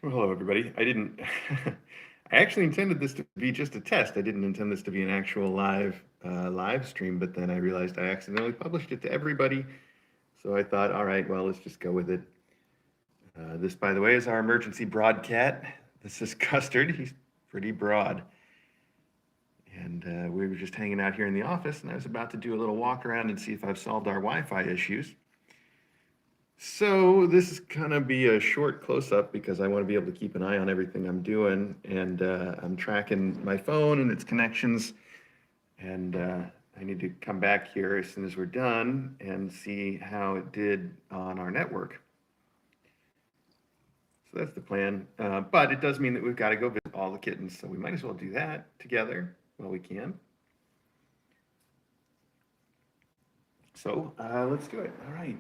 Well, hello, everybody. I didn't, I actually intended this to be just a test. I didn't intend this to be an actual live stream, but then I realized I accidentally published it to everybody. So I thought, all right, well, let's just go with it. This, by the way, is our emergency Broadcat. This is Custard. He's pretty broad. And we were just hanging out here in the office, and I was about to do a little walk around and see if I've solved our Wi-Fi issues. So this is gonna be a short close-up because I want to be able to keep an eye on everything I'm doing, and I'm tracking my phone and its connections, and I need to come back here as soon as we're done and see how it did on our network. So that's the plan, but it does mean that we've got to go visit all the kittens, so we might as well do that together while we can. So let's do it. All right.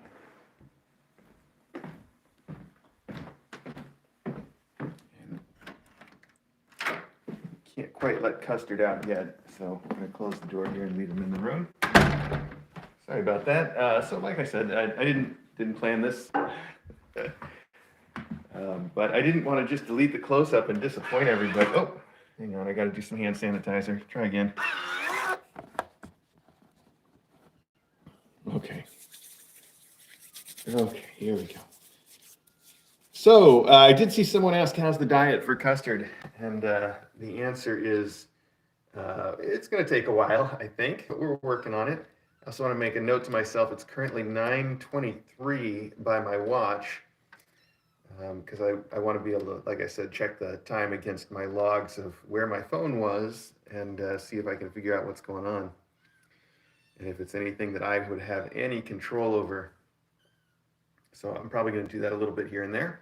Can't quite let Custard out yet, so I'm going to close the door here and leave him in the room. Sorry about that. So like I said, I didn't plan this, but I didn't want to just delete the close-up and disappoint everybody. Oh, hang on, I got to do some hand sanitizer. Try again. Okay. Okay, here we go. So I did see someone ask, how's the diet for Custard? And the answer is, it's going to take a while, I think, but we're working on it. I also want to make a note to myself, it's currently 9:23 by my watch, because I want to be able to, like I said, check the time against my logs of where my phone was and see if I can figure out what's going on. And if it's anything that I would have any control over. So I'm probably going to do that a little bit here and there.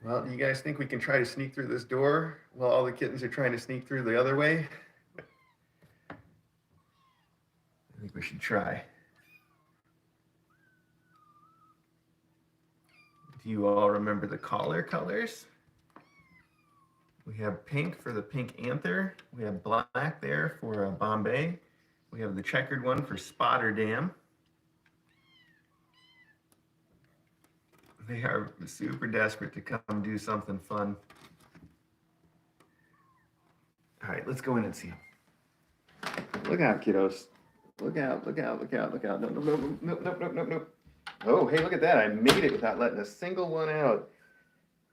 Well, do you guys think we can try to sneak through this door while all the kittens are trying to sneak through the other way? I think we should try. Do you all remember the collar colors? We have pink for the pink anther. We have black there for Bombay. We have the checkered one for Spotterdam. They are super desperate to come do something fun. All right, let's go in and see them. Look out, kiddos. Look out, look out, look out, look out. No, no, no, no, no, no, no, no. Oh, hey, look at that. I made it without letting a single one out.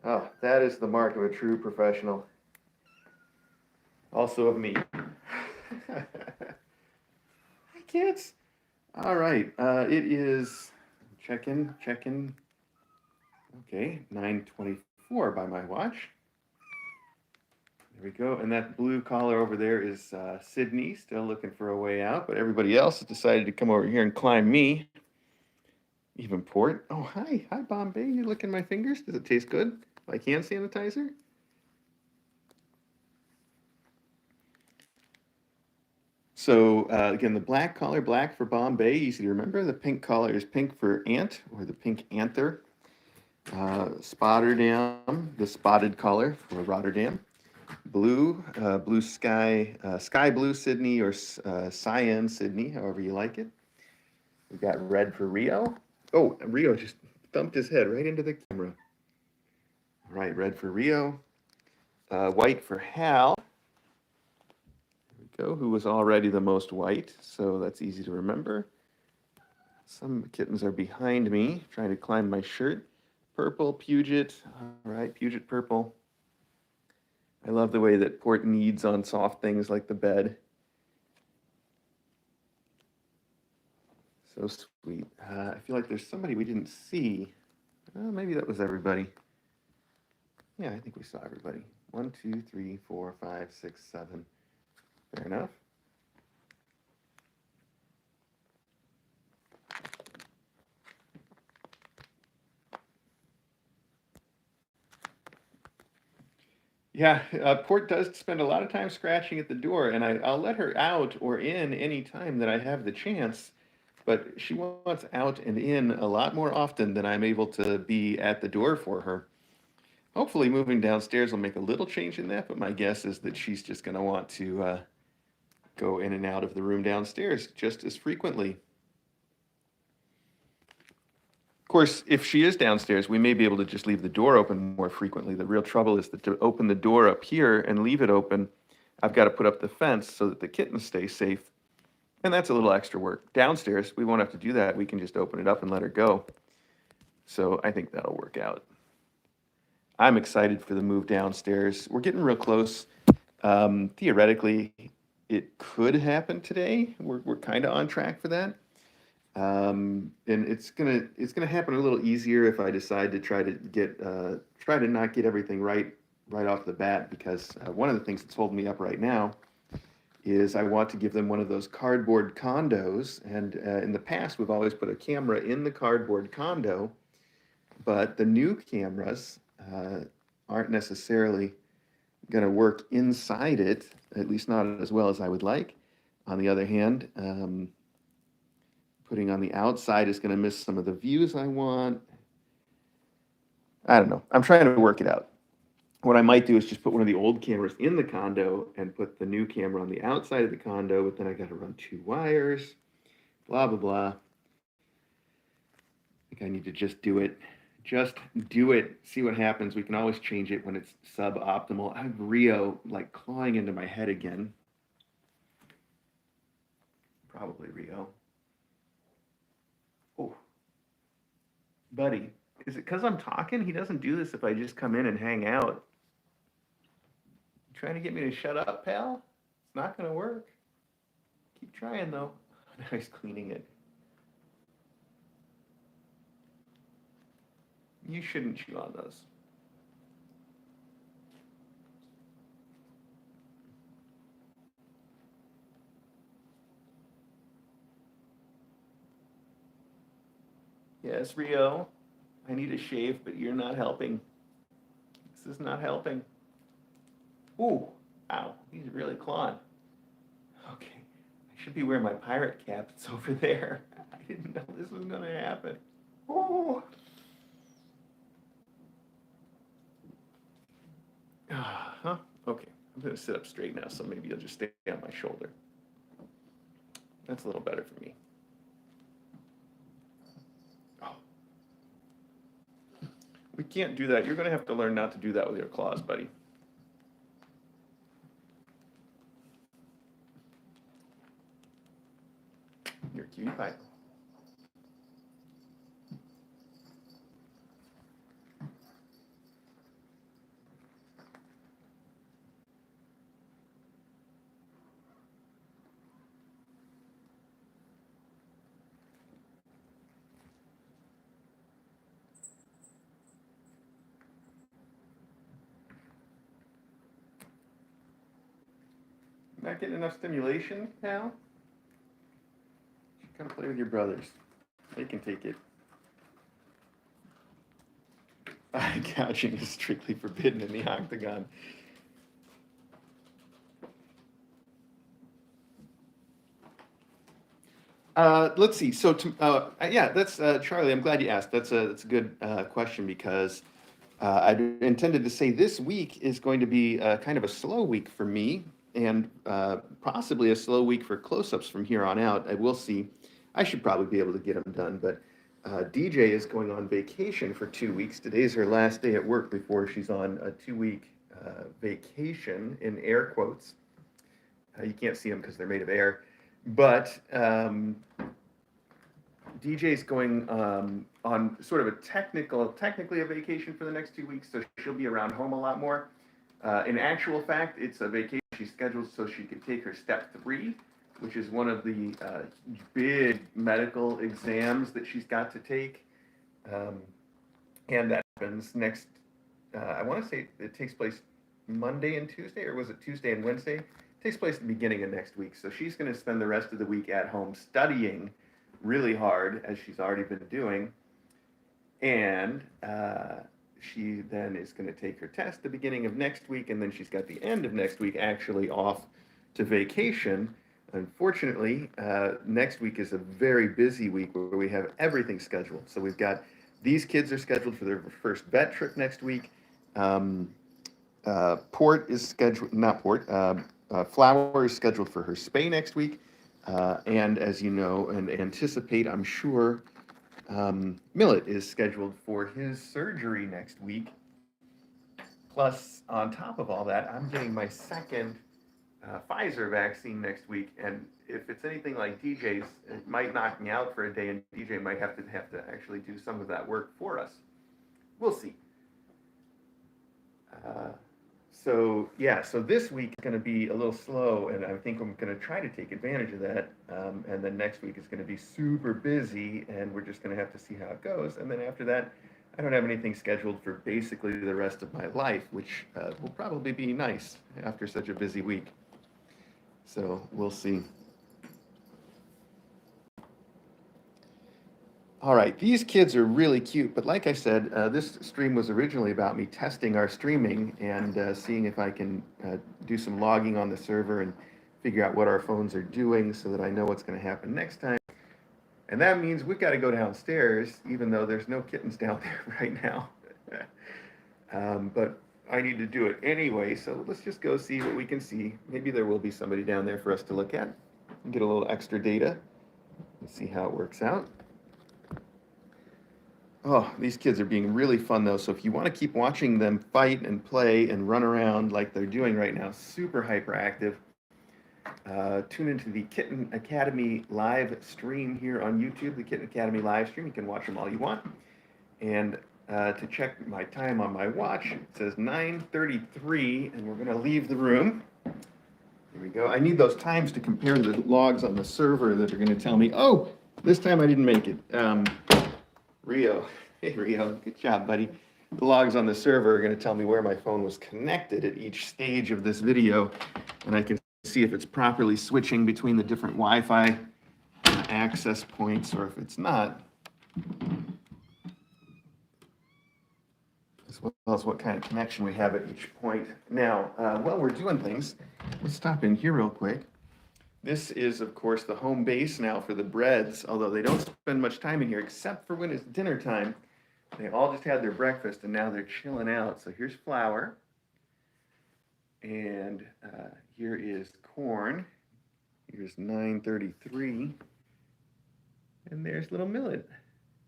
Oh, that is the mark of a true professional. Also of me. Hi, kids. All right, it is, check in. Okay, 9:24 by my watch. There we go. And that blue collar over there is Sydney, still looking for a way out, but everybody else has decided to come over here and climb me. Even Port. Oh, hi, Bombay. You're licking my fingers. Does it taste good? Like hand sanitizer? So again, the black collar, black for Bombay, easy to remember. The pink collar is pink for ant, or the pink anther. Spotterdam, the spotted collar for Rotterdam. Blue, blue sky, sky blue Sydney, or cyan Sydney, however you like it. We've got red for Rio. Oh, Rio just thumped his head right into the camera. All right, red for Rio. White for Hal. There we go, who was already the most white, so that's easy to remember. Some kittens are behind me, trying to climb my shirt. Purple, Puget. All right, Puget purple. I love the way that Port kneads on soft things like the bed. So sweet. I feel like there's somebody we didn't see. Maybe that was everybody. Yeah, I think we saw everybody. 1, 2, 3, 4, 5, 6, 7. Fair enough. Yeah, Port does spend a lot of time scratching at the door, and I'll let her out or in any time that I have the chance, but she wants out and in a lot more often than I'm able to be at the door for her. Hopefully moving downstairs will make a little change in that, but my guess is that she's just going to want to go in and out of the room downstairs just as frequently. Of course, if she is downstairs, we may be able to just leave the door open more frequently. The real trouble is that to open the door up here and leave it open, I've got to put up the fence so that the kittens stay safe. And that's a little extra work. Downstairs, we won't have to do that. We can just open it up and let her go. So I think that'll work out. I'm excited for the move downstairs. We're getting real close. Theoretically, it could happen today. We're kind of on track for that. And it's gonna happen a little easier if I decide to try to not get everything right off the bat, because one of the things that's holding me up right now is I want to give them one of those cardboard condos. And in the past, we've always put a camera in the cardboard condo, but the new cameras aren't necessarily going to work inside it, at least not as well as I would like. On the other hand, putting on the outside is going to miss some of the views I want. I don't know. I'm trying to work it out. What I might do is just put one of the old cameras in the condo and put the new camera on the outside of the condo, but then I got to run 2 wires, blah, blah, blah. I think I need to just do it. Just do it. See what happens. We can always change it when it's suboptimal. I have Rio like clawing into my head again. Probably Rio. Oh, buddy, is it because I'm talking? He doesn't do this if I just come in and hang out. Trying to get me to shut up, pal? It's not going to work. Keep trying, though. Now he's cleaning it. You shouldn't chew on those. Yes, Rio. I need a shave, but you're not helping. This is not helping. Ooh, ow, he's really clawing. Okay, I should be wearing my pirate cap. It's over there. I didn't know this was gonna happen. Ooh. Huh? Okay, I'm gonna sit up straight now, so maybe you'll just stay on my shoulder. That's a little better for me. Oh. We can't do that. You're gonna have to learn not to do that with your claws, buddy. You're a cutie pie. Not getting enough stimulation, pal? You gotta play with your brothers. They can take it. Couching is strictly forbidden in the octagon. Let's see. So, yeah, that's Charlie. I'm glad you asked. That's a good question, because I intended to say this week is going to be kind of a slow week for me, and possibly a slow week for close-ups from here on out. I will see. I should probably be able to get them done, but DJ is going on vacation for 2 weeks. Today's her last day at work before she's on a 2-week vacation, in air quotes. You can't see them because they're made of air. But DJ's going on sort of technically a vacation for the next 2 weeks, so she'll be around home a lot more. In actual fact, it's a vacation she scheduled so she could take her step 3, which is one of the big medical exams that she's got to take. And that happens next, I want to say it takes place Monday and Tuesday, or was it Tuesday and Wednesday? It takes place at the beginning of next week. So she's going to spend the rest of the week at home studying really hard, as she's already been doing. And she then is going to take her test the beginning of next week, and then she's got the end of next week actually off to vacation. Unfortunately, next week is a very busy week where we have everything scheduled. So we've got, these kids are scheduled for their first vet trip next week. Port is scheduled, not Port, Flower is scheduled for her spay next week. And as you know, and anticipate, I'm sure, Millet is scheduled for his surgery next week. Plus, on top of all that, I'm getting my second Pfizer vaccine next week, and if it's anything like DJ's, it might knock me out for a day, and DJ might have to actually do some of that work for us. We'll see. Uh, so yeah, so this week is going to be a little slow, and I think I'm going to try to take advantage of that. And then next week is going to be super busy, and we're just going to have to see how it goes. And then after that, I don't have anything scheduled for basically the rest of my life, which will probably be nice after such a busy week. So we'll see. All right, these kids are really cute, but like I said, this stream was originally about me testing our streaming and seeing if I can do some logging on the server and figure out what our phones are doing so that I know what's going to happen next time. And that means we've got to go downstairs, even though there's no kittens down there right now. But I need to do it anyway, so let's just go see what we can see. Maybe there will be somebody down there for us to look at and get a little extra data and see how it works out. Oh, these kids are being really fun though, so if you want to keep watching them fight and play and run around like they're doing right now, super hyperactive, tune into the Kitten Academy live stream here on YouTube, the Kitten Academy live stream. You can watch them all you want. And to check my time on my watch, it says 9:33, and we're going to leave the room. Here we go. I need those times to compare the logs on the server that are going to tell me, oh, this time I didn't make it. Rio, hey Rio, good job, buddy. The logs on the server are going to tell me where my phone was connected at each stage of this video, and I can see if it's properly switching between the different Wi-Fi access points, or if it's not, as well as what kind of connection we have at each point. Now, while we're doing things, let's stop in here real quick. This is, of course, the home base now for the breads, although they don't spend much time in here, except for when it's dinner time. They all just had their breakfast, and now they're chilling out. So here's flour, and here is corn. Here's 9:33, and there's little Millet.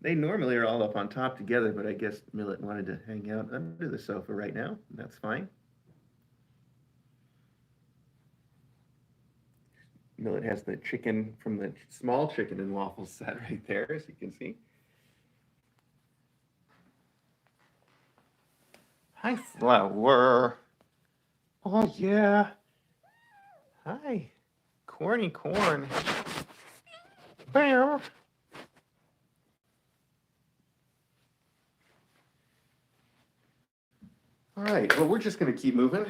They normally are all up on top together, but I guess Millet wanted to hang out under the sofa right now, and that's fine. Millet has the chicken from the small chicken and waffles set right there, as you can see. Hi, Flower. Oh, yeah. Hi, corny corn. Bear. All right, well, we're just going to keep moving.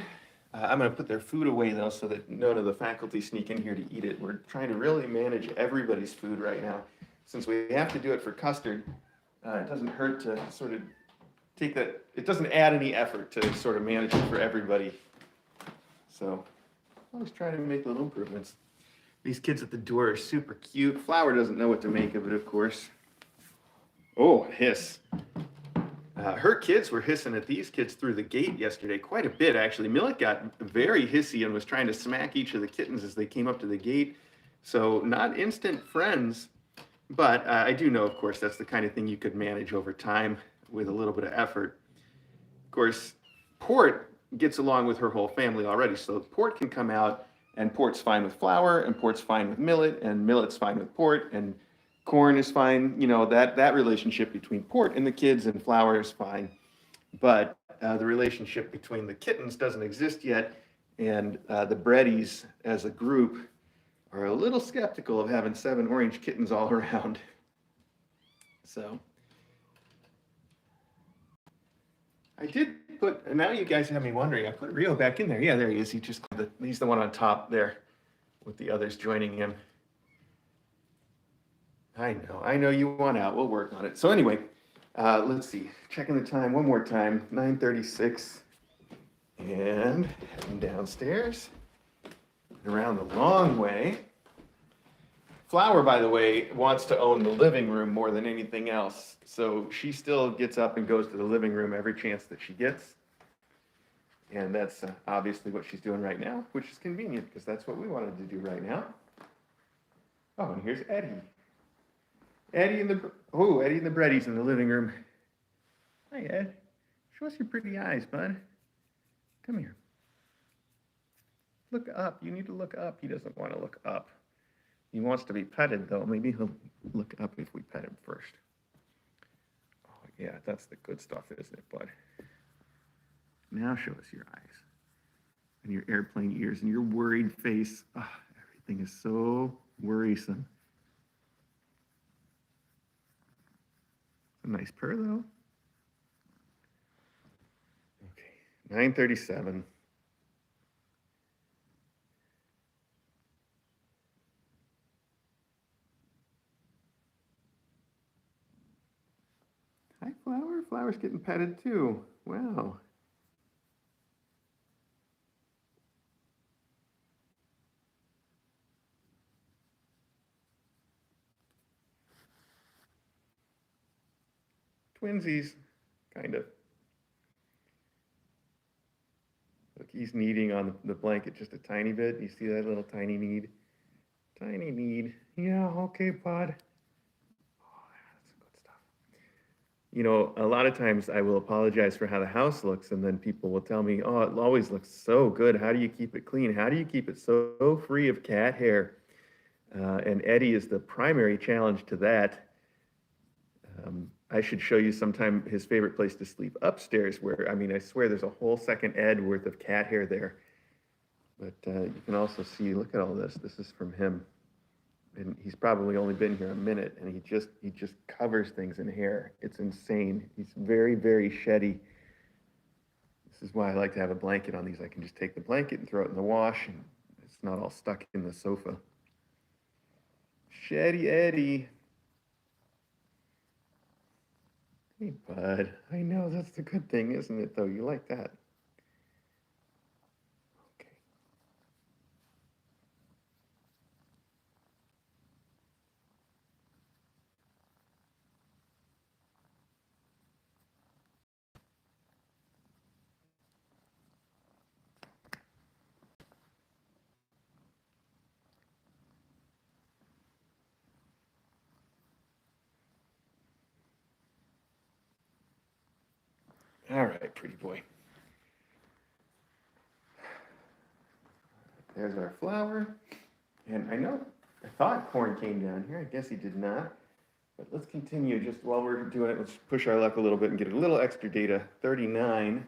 I'm going to put their food away, though, so that none of the faculty sneak in here to eat it. We're trying to really manage everybody's food right now. Since we have to do it for custard, it doesn't hurt to sort of take that, it doesn't add any effort to sort of manage it for everybody. So always trying to make little improvements. These kids at the door are super cute. Flower doesn't know what to make of it, of course. Oh, hiss. Her kids were hissing at these kids through the gate yesterday, quite a bit actually. Millet got very hissy and was trying to smack each of the kittens as they came up to the gate. So not instant friends, but I do know, of course, that's the kind of thing you could manage over time with a little bit of effort. Of course, Port gets along with her whole family already, so Port can come out, and Port's fine with Flower, and Port's fine with Millet, and Millet's fine with Port, and Corn is fine. You know, that relationship between Port and the kids and Flower is fine, but the relationship between the kittens doesn't exist yet, and the Breadies as a group are a little skeptical of having 7 orange kittens all around. So I did put, and now you guys have me wondering, I put Rio back in there. Yeah, there he is. He's the one on top there with the others joining him. I know you want out. We'll work on it. So anyway, let's see. Checking the time one more time, 9:36. And heading downstairs, around the long way. Flower, by the way, wants to own the living room more than anything else. So she still gets up and goes to the living room every chance that she gets. And that's obviously what she's doing right now, which is convenient because that's what we wanted to do right now. Oh, and here's Eddie. Eddie and the Breadies in the living room. Hi, Ed. Show us your pretty eyes, bud. Come here. Look up. You need to look up. He doesn't want to look up. He wants to be petted, though. Maybe he'll look up if we pet him first. Oh, yeah, that's the good stuff, isn't it, bud? Now show us your eyes and your airplane ears and your worried face. Oh, everything is so worrisome. A nice purr, though. Okay, 9:37. Hi, Flower. Flower's getting petted, too. Wow. Twinsies, kind of. Look, he's kneading on the blanket just a tiny bit. You see that little tiny knead? Tiny knead. Yeah, okay, bud. Oh, that's good stuff. You know, a lot of times I will apologize for how the house looks, and then people will tell me, oh, it always looks so good. How do you keep it clean? How do you keep it so free of cat hair? And Eddie is the primary challenge to that. I should show you sometime his favorite place to sleep upstairs, where, I mean, I swear there's a whole second Ed worth of cat hair there. But you can also see, look at all this. This is from him. And he's probably only been here a minute, and he just covers things in hair. It's insane. He's very, very sheddy. This is why I like to have a blanket on these. I can just take the blanket and throw it in the wash, and it's not all stuck in the sofa. Sheddy Eddie. Hey, bud. I know, that's the good thing, isn't it, though? You like that. Okay. All right, pretty boy. There's our flower. And I thought Corn came down here. I guess he did not. But let's continue just while we're doing it. Let's push our luck a little bit and get a little extra data. 39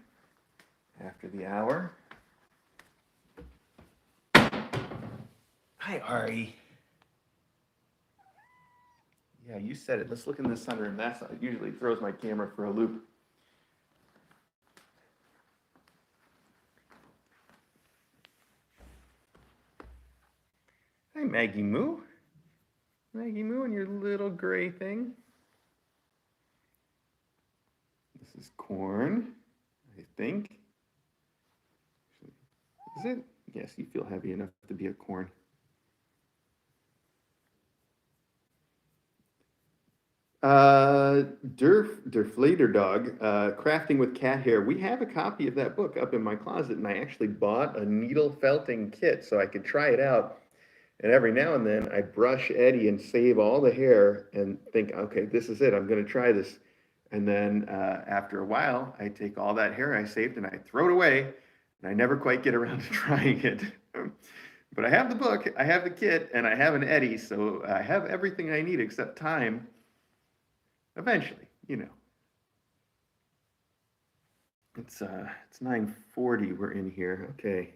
after the hour. Hi, Ari. Yeah, you said it. Let's look in the sunroom. That's usually throws my camera for a loop. Hi, Maggie Moo. Maggie Moo and your little gray thing. This is Corn, I think. Is it? Yes, you feel heavy enough to be a corn. Der Flater Dog, Crafting with Cat Hair. We have a copy of that book up in my closet, and I actually bought a needle felting kit so I could try it out. And every now and then I brush Eddie and save all the hair and think, okay, this is it. I'm going to try this. And then after a while, I take all that hair I saved and I throw it away. And I never quite get around to trying it. But I have the book, I have the kit, and I have an Eddie. So I have everything I need except time. Eventually, you know. It's 9:40. We're in here. Okay.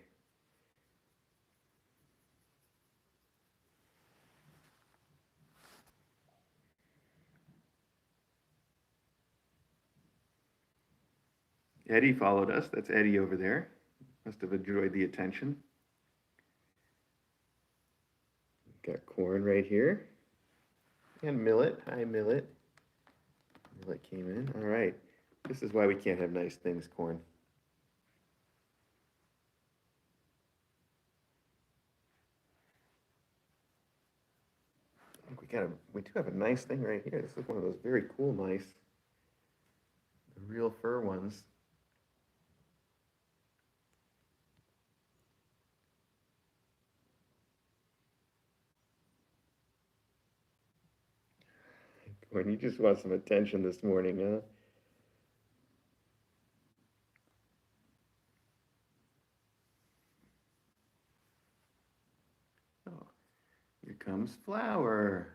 Eddie followed us. That's Eddie over there. Must have enjoyed the attention. Got Corn right here. And Millet. Hi, Millet. Millet came in. All right. This is why we can't have nice things, Corn. I think we do have a nice thing right here. This is one of those very cool mice. The real fur ones. doing? You just want some attention this morning, huh? Oh, here comes Flower.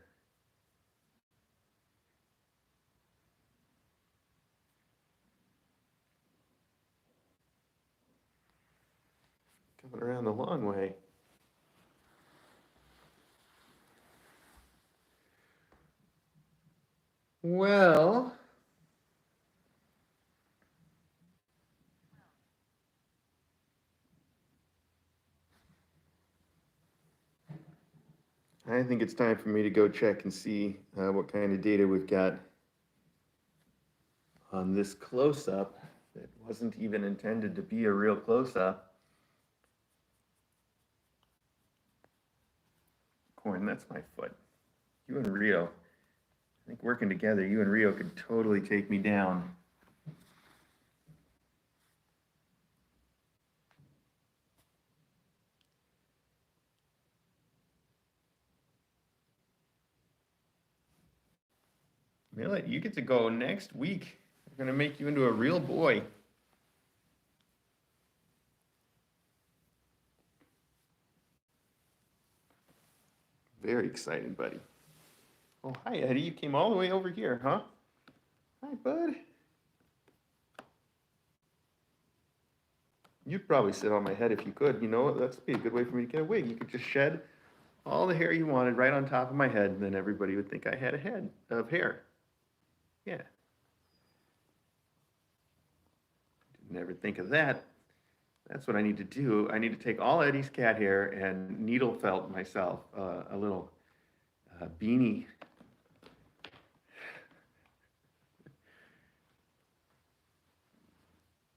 Coming around the long way. Well, I think it's time for me to go check and see what kind of data we've got on this close-up that wasn't even intended to be a real close-up. Corn, that's my foot. You and Rio, I think working together, you and Rio could totally take me down. Millet, you get to go next week. We're gonna make you into a real boy. Very exciting, buddy. Oh, hi, Eddie. You came all the way over here, huh? Hi, bud. You'd probably sit on my head if you could. You know what? That'd be a good way for me to get a wig. You could just shed all the hair you wanted right on top of my head, and then everybody would think I had a head of hair. Yeah. Never think of that. That's what I need to do. I need to take all Eddie's cat hair and needle felt myself a little beanie.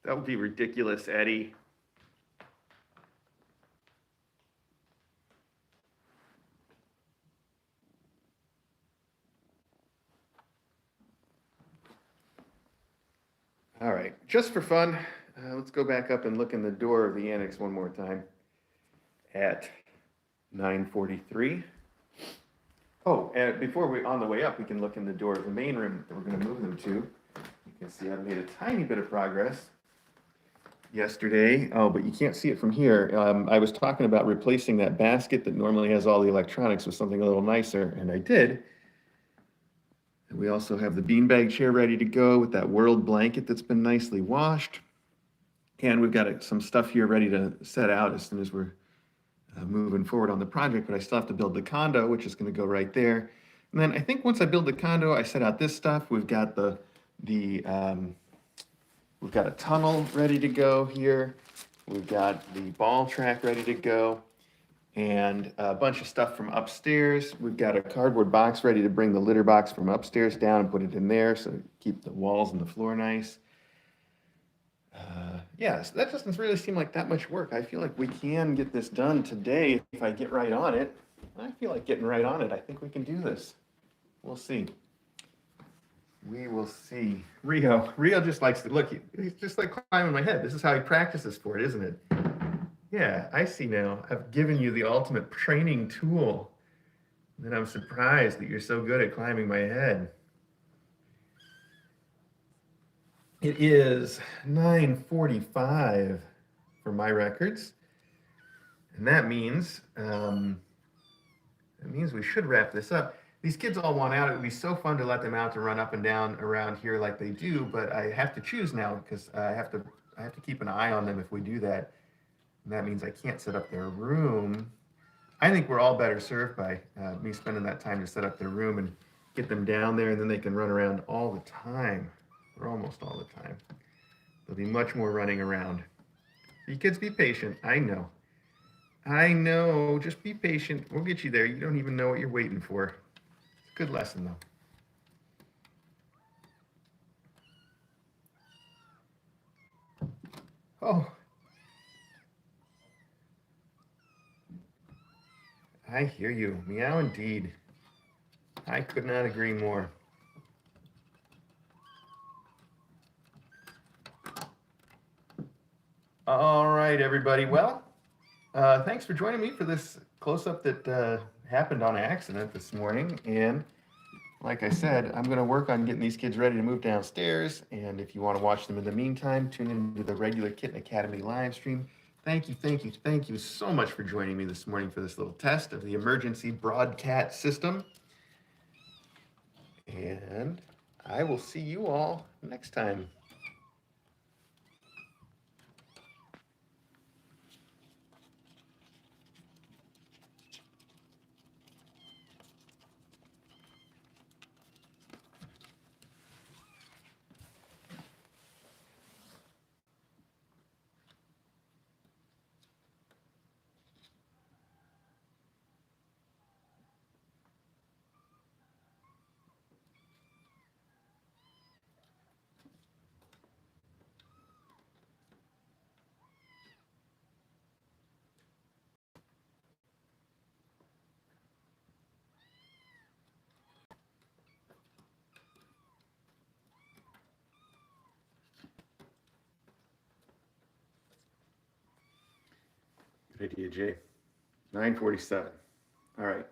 That would be ridiculous, Eddie. All right, just for fun, let's go back up and look in the door of the annex one more time at 9:43. Oh, and before we, on the way up, we can look in the door of the main room that we're gonna move them to. You can see I've made a tiny bit of progress yesterday. Oh, but you can't see it from here. I was talking about replacing that basket that normally has all the electronics with something a little nicer, and I did. And we also have the beanbag chair ready to go with that world blanket that's been nicely washed. And we've got some stuff here ready to set out as soon as we're moving forward on the project, but I still have to build the condo, which is going to go right there. And then I think once I build the condo, I set out this stuff. We've got we've got a tunnel ready to go here. We've got the ball track ready to go, and a bunch of stuff from upstairs. We've got a cardboard box ready to bring the litter box from upstairs down and put it in there, so keep the walls and the floor nice. Yeah, so that doesn't really seem like that much work. I feel like we can get this done today if I get right on it. I feel like getting right on it. I think we can do this. We'll see. We will see. Rio just likes to look. He's just like climbing my head. This is how he practices for it, isn't it? Yeah, I see now. I've given you the ultimate training tool. And I'm surprised that you're so good at climbing my head. It is 9:45 for my records, and that means we should wrap this up. These kids all want out. It would be so fun to let them out to run up and down around here like they do, but I have to choose now because I have to keep an eye on them if we do that. And that means I can't set up their room. I think we're all better served by me spending that time to set up their room and get them down there, and then they can run around all the time, or almost all the time. There'll be much more running around. You kids be patient. I know. I know. Just be patient. We'll get you there. You don't even know what you're waiting for. It's a good lesson, though. Oh. I hear you. Meow indeed. I could not agree more. All right, everybody. Well, thanks for joining me for this close-up that happened on accident this morning. And like I said, I'm going to work on getting these kids ready to move downstairs. And if you want to watch them in the meantime, tune into the regular Kitten Academy live stream. Thank you, thank you, thank you so much for joining me this morning for this little test of the emergency Broadcat system. And I will see you all next time. Good idea, Jay. 9:47. All right.